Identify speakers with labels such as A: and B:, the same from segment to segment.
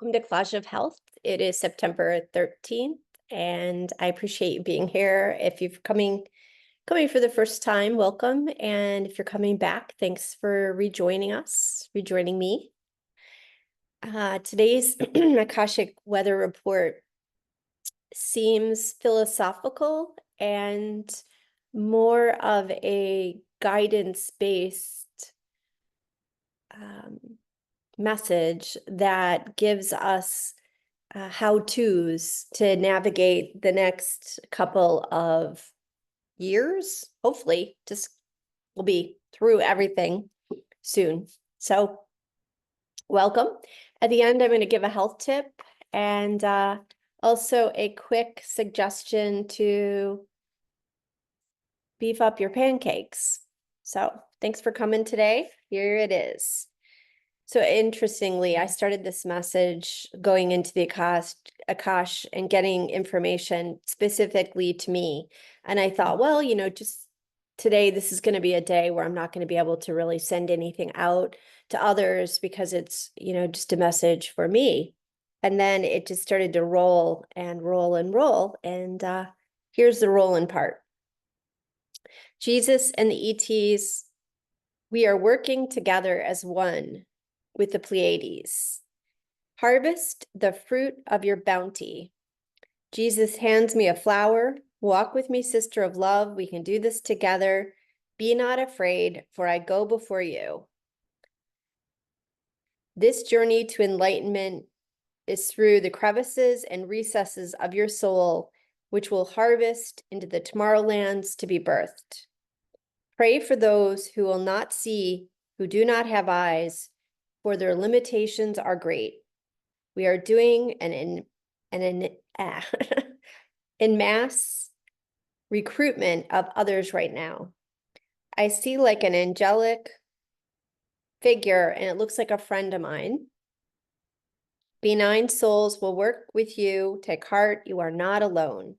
A: Welcome to Clash of Health. It is September 13th, and I appreciate you being here. If you've coming for the first time, welcome. And if you're coming back, thanks for rejoining me. Today's Akashic weather report seems philosophical and more of a guidance-based message that gives us how-tos to navigate the next couple of years. Hopefully, just we'll be through everything soon. So welcome. At the end, I'm going to give a health tip and also a quick suggestion to beef up your pancakes. So thanks for coming today. Here it is. So interestingly, I started this message going into the Akash and getting information specifically to me. And I thought, well, just today, this is going to be a day where I'm not going to be able to really send anything out to others because it's, just a message for me. And then it just started to roll and roll and roll. And here's the rolling part. Jesus and the ETs, we are working together as one with the Pleiades. Harvest the fruit of your bounty. Jesus hands me a flower. Walk with me, sister of love. We can do this together. Be not afraid, for I go before you. This journey to enlightenment is through the crevices and recesses of your soul, which will harvest into the tomorrowlands to be birthed. Pray for those who will not see, who do not have eyes, for their limitations are great. We are doing an in mass recruitment of others right now. I see like an angelic figure, and it looks like a friend of mine. Benign souls will work with you. Take heart, you are not alone.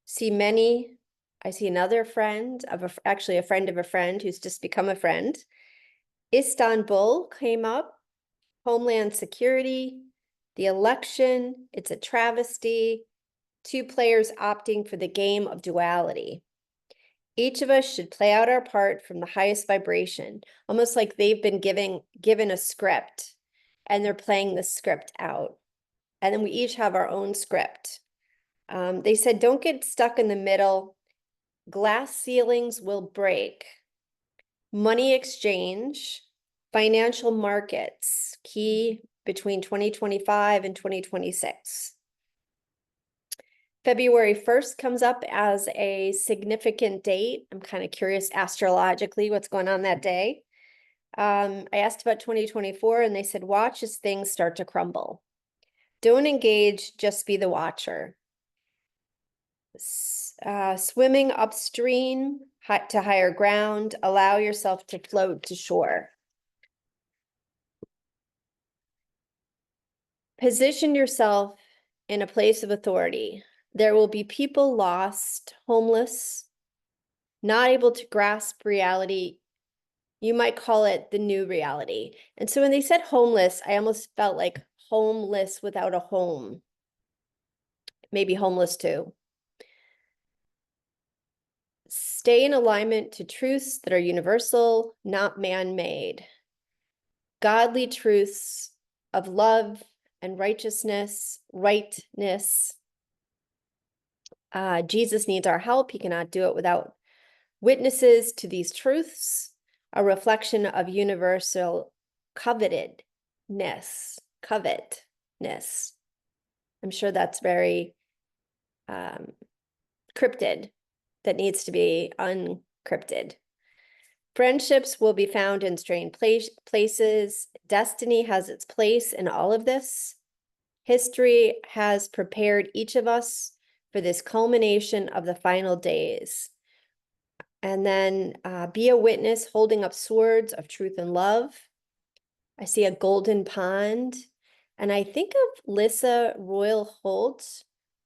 A: I see another friend actually a friend of a friend who's just become a friend. Istanbul came up, Homeland Security, the election, it's a travesty, two players opting for the game of duality. Each of us should play out our part from the highest vibration, almost like they've been given a script and they're playing the script out. And then we each have our own script. They said, don't get stuck in the middle. Glass ceilings will break. Money exchange, financial markets, key between 2025 and 2026. February 1st comes up as a significant date. I'm kind of curious astrologically what's going on that day. I asked about 2024 and they said, watch as things start to crumble. Don't engage, just be the watcher. Swimming upstream to higher ground, allow yourself to float to shore. Position yourself in a place of authority. There will be people lost, homeless, not able to grasp reality. You might call it the new reality. And so when they said homeless, I almost felt like homeless without a home. Maybe homeless too. Stay in alignment to truths that are universal, not man-made. Godly truths of love and righteousness, rightness. Jesus needs our help. He cannot do it without witnesses to these truths, a reflection of universal covetedness. I'm sure that's very cryptid, that needs to be uncrypted. Friendships will be found in strange places. Destiny has its place in all of this. History has prepared each of us for this culmination of the final days. And then be a witness holding up swords of truth and love. I see a golden pond. And I think of Lissa Royal Holt,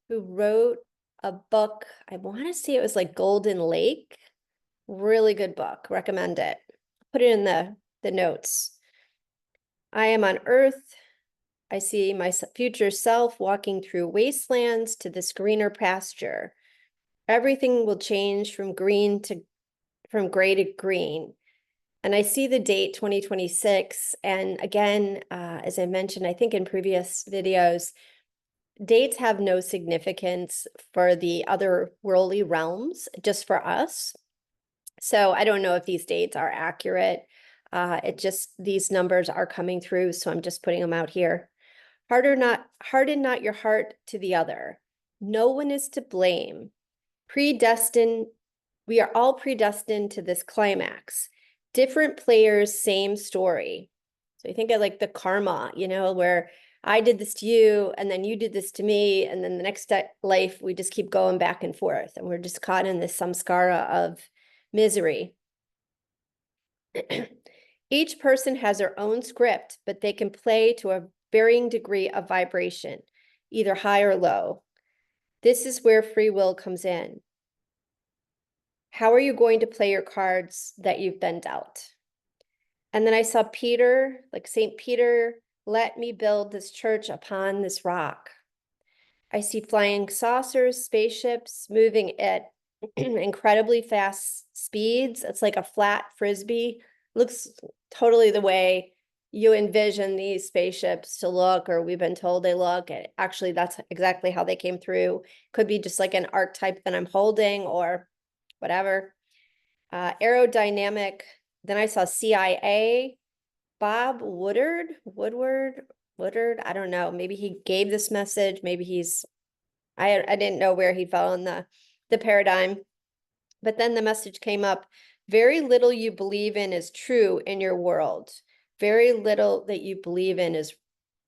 A: who wrote a book. I want to say it was like Golden Lake. Really good book. Recommend it. Put it in the notes. I am on Earth. I see my future self walking through wastelands to this greener pasture. Everything will change from gray to green. And I see the date 2026. And again, as I mentioned, I think in previous videos, dates have no significance for the other worldly realms, just for us. So I don't know if these dates are accurate. These numbers are coming through, so I'm just putting them out here. Harden not your heart to the other. No one is to blame. Predestined, we are all predestined to this climax. Different players, same story. So I think of like the karma, where I did this to you, and then you did this to me, and then the next life, we just keep going back and forth, and we're just caught in this samskara of misery. Each person has their own script, but they can play to a varying degree of vibration, either high or low. This is where free will comes in. How are you going to play your cards that you've been dealt? And then I saw Peter, like St. Peter, let me build this church upon this rock. I see flying saucers, spaceships moving at incredibly fast speeds. It's like a flat frisbee. Looks totally the way you envision these spaceships to look, or we've been told they look. And actually, that's exactly how they came through. Could be just like an archetype that I'm holding or whatever. Aerodynamic. Then I saw CIA. Bob Woodard. I don't know. Maybe he gave this message. Maybe I didn't know where he fell in the paradigm. But then the message came up, very little you believe in is true in your world. Very little that you believe in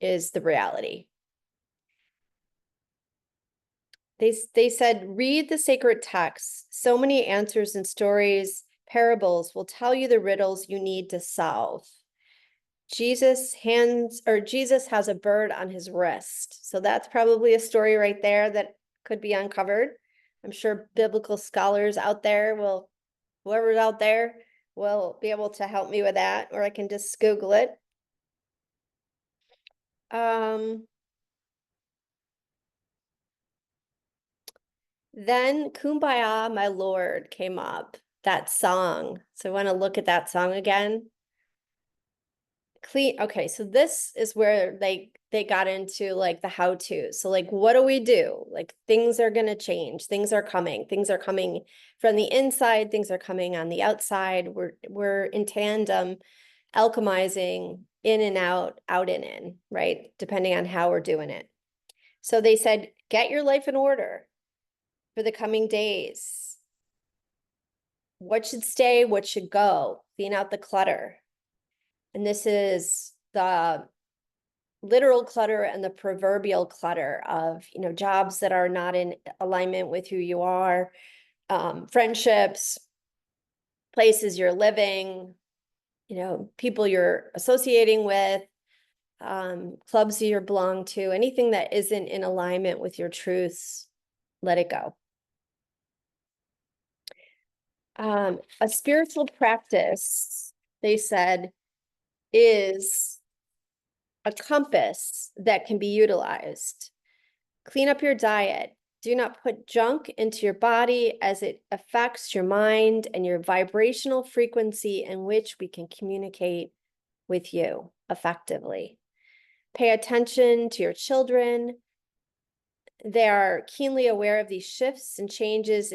A: is the reality. They said, read the sacred texts. So many answers and stories, parables will tell you the riddles you need to solve. Jesus has a bird on his wrist. So that's probably a story right there that could be uncovered. I'm sure biblical scholars out there whoever's out there will be able to help me with that, or I can just Google it. Then Kumbaya, My Lord came up, that song. So I want to look at that song again. Okay, so this is where they got into like the how-to. So like, what do we do? Like, things are going to change. Things are coming from the inside. Things are coming on the outside. We're in tandem, alchemizing in and out and in, right? Depending on how we're doing it. So they said, get your life in order for the coming days. What should stay? What should go? Clean out the clutter. And this is the literal clutter and the proverbial clutter of, jobs that are not in alignment with who you are, friendships, places you're living, people you're associating with, clubs you belong to, anything that isn't in alignment with your truths, let it go. A spiritual practice, they said, is a compass that can be utilized. Clean up your diet. Do not put junk into your body, as it affects your mind and your vibrational frequency in which we can communicate with you effectively. Pay attention to your children. They are keenly aware of these shifts and changes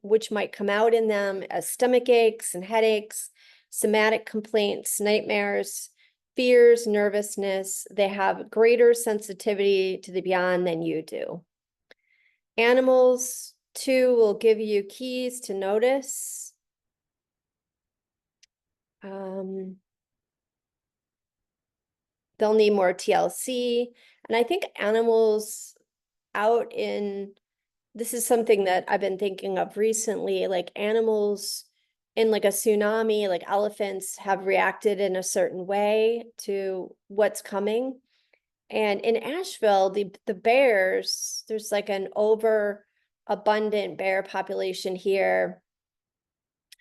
A: which might come out in them as stomach aches and headaches, somatic complaints, nightmares, fears, nervousness. They have greater sensitivity to the beyond than you do. Animals, too, will give you keys to notice. They'll need more TLC. And I think animals this is something that I've been thinking of recently, like animals in like a tsunami, like elephants have reacted in a certain way to what's coming. And in Asheville, the bears, there's like an overabundant bear population here.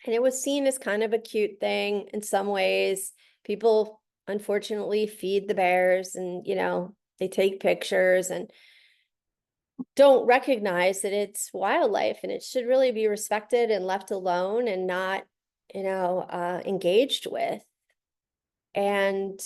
A: And it was seen as kind of a cute thing in some ways. People unfortunately feed the bears, and they take pictures and don't recognize that it's wildlife and it should really be respected and left alone and not engaged with. And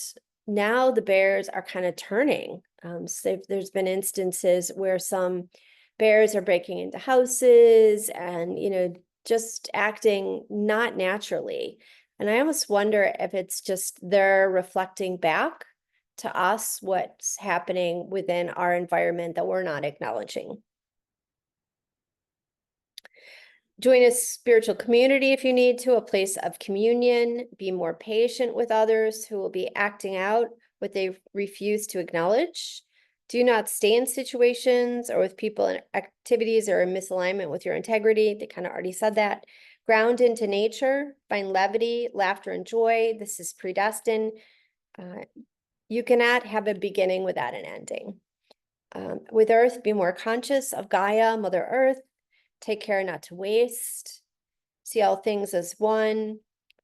A: now the bears are kind of turning. So there's been instances where some bears are breaking into houses and just acting not naturally. And I almost wonder if it's just they're reflecting back to us what's happening within our environment that we're not acknowledging. Join a spiritual community if you need to, a place of communion. Be more patient with others who will be acting out what they refuse to acknowledge. Do not stay in situations or with people and activities that are in misalignment with your integrity. They kind of already said that. Ground into nature, find levity, laughter, and joy. This is predestined. You cannot have a beginning without an ending. With Earth, be more conscious of Gaia, Mother Earth. Take care not to waste. See all things as one.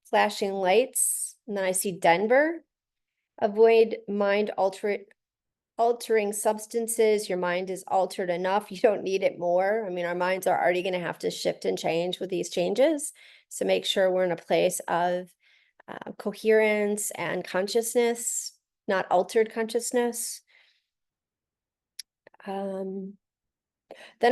A: Flashing lights. And then I see Denver. Avoid mind altering substances. Your mind is altered enough. You don't need it more. I mean, our minds are already going to have to shift and change with these changes. So make sure we're in a place of coherence and consciousness, not altered consciousness. Then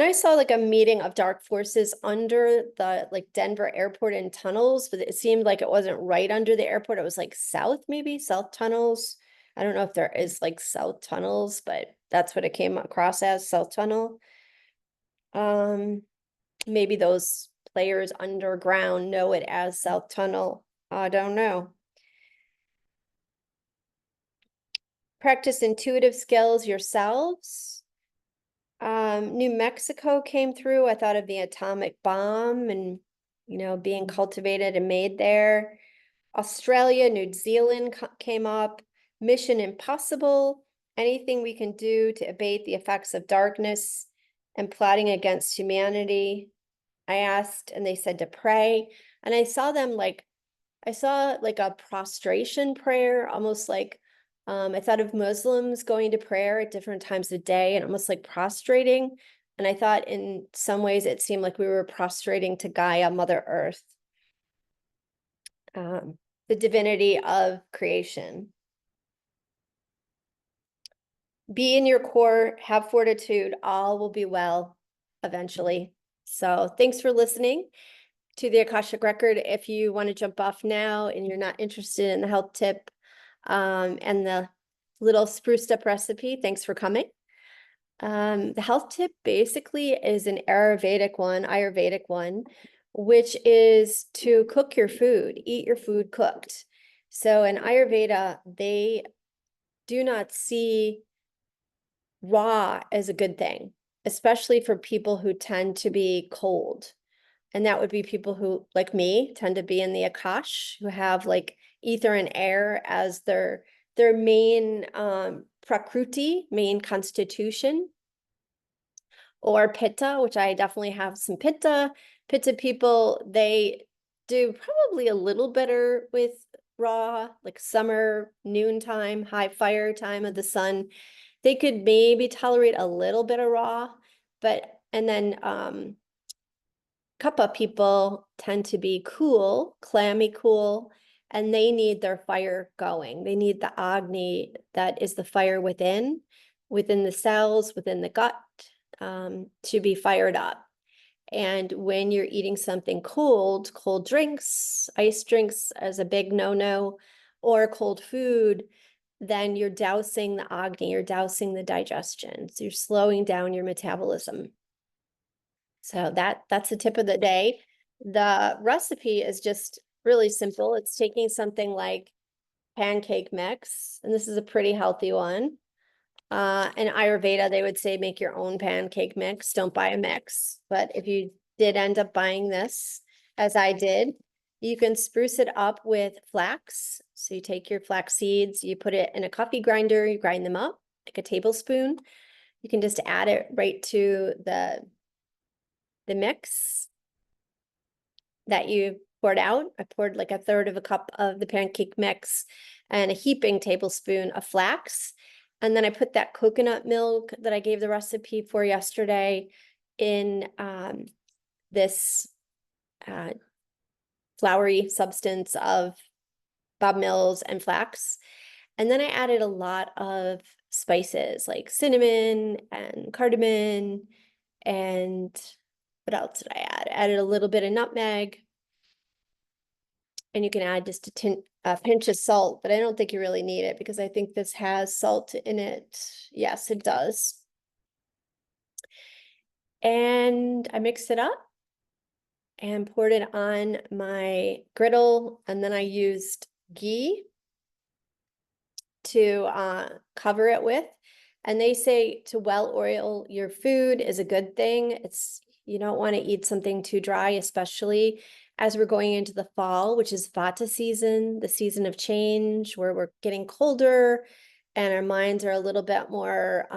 A: I saw like a meeting of dark forces under the Denver airport in tunnels, but it seemed like it wasn't right under the airport. It was like south, maybe south tunnels. I don't know if there is like south tunnels, but that's what it came across as, south tunnel. Maybe those players underground know it as south tunnel. I don't know. Practice intuitive skills yourselves. New Mexico came through. I thought of the atomic bomb and, being cultivated and made there. Australia, New Zealand came up. Mission Impossible. Anything we can do to abate the effects of darkness and plotting against humanity. I asked, and they said to pray. And I saw a prostration prayer, almost like I thought of Muslims going to prayer at different times of day and almost like prostrating. And I thought in some ways it seemed like we were prostrating to Gaia, Mother Earth, the divinity of creation. Be in your core, have fortitude, all will be well eventually. So thanks for listening to the Akashic Record. If you want to jump off now and you're not interested in the health tip and the little spruced up recipe, thanks for coming. The health tip basically is an Ayurvedic one, which is to cook your food, eat your food cooked. So in Ayurveda, they do not see raw as a good thing, especially for people who tend to be cold. And that would be people who, like me, tend to be in the Akash, who have like ether and air as their main prakruti, main constitution, or pitta, which I definitely have some pitta. Pitta people, they do probably a little better with raw, like summer, noontime, high fire time of the sun. They could maybe tolerate a little bit of raw, and then Kapha people tend to be cool, clammy cool, and they need their fire going. They need the Agni, that is the fire within the cells, within the gut, to be fired up. And when you're eating something cold drinks, ice drinks as a big no-no, or cold food, then you're dousing the Agni, you're dousing the digestion. So you're slowing down your metabolism. So that's the tip of the day. The recipe is just really simple. It's taking something like pancake mix, and this is a pretty healthy one. In Ayurveda, they would say make your own pancake mix, don't buy a mix. But if you did end up buying this, as I did, you can spruce it up with flax. So you take your flax seeds, you put it in a coffee grinder, you grind them up like a tablespoon. You can just add it right to the mix that you poured out. I poured like a third of a cup of the pancake mix, and a heaping tablespoon of flax. And then I put that coconut milk that I gave the recipe for yesterday in this floury substance of bob mills and flax. And then I added a lot of spices like cinnamon and cardamom, and what else did I add? I added a little bit of nutmeg, and you can add just a pinch of salt, but I don't think you really need it because I think this has salt in it. Yes, it does. And I mixed it up and poured it on my griddle, and then I used ghee to cover it with. And they say to well oil your food is a good thing. You don't want to eat something too dry, especially as we're going into the fall, which is Vata season, the season of change, where we're getting colder and our minds are a little bit more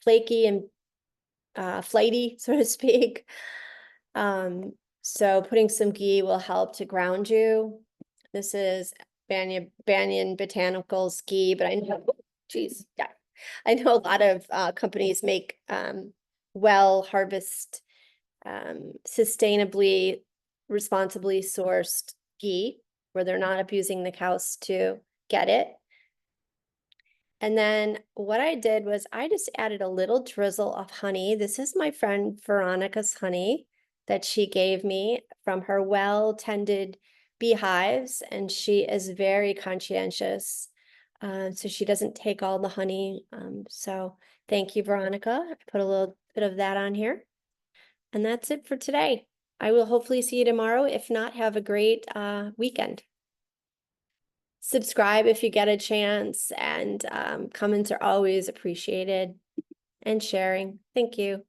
A: flaky and flighty, so to speak. So putting some ghee will help to ground you. This is Banyan Botanicals ghee, but I know, geez, yeah, I know a lot of companies make well harvest, sustainably, responsibly sourced ghee, where they're not abusing the cows to get it. And then what I did was I just added a little drizzle of honey. This is my friend Veronica's honey that she gave me from her well-tended beehives, and she is very conscientious. So she doesn't take all the honey. So thank you, Veronica. I put a little bit of that on here. And that's it for today. I will hopefully see you tomorrow. If not, have a great weekend. Subscribe if you get a chance, and comments are always appreciated, and sharing. Thank you.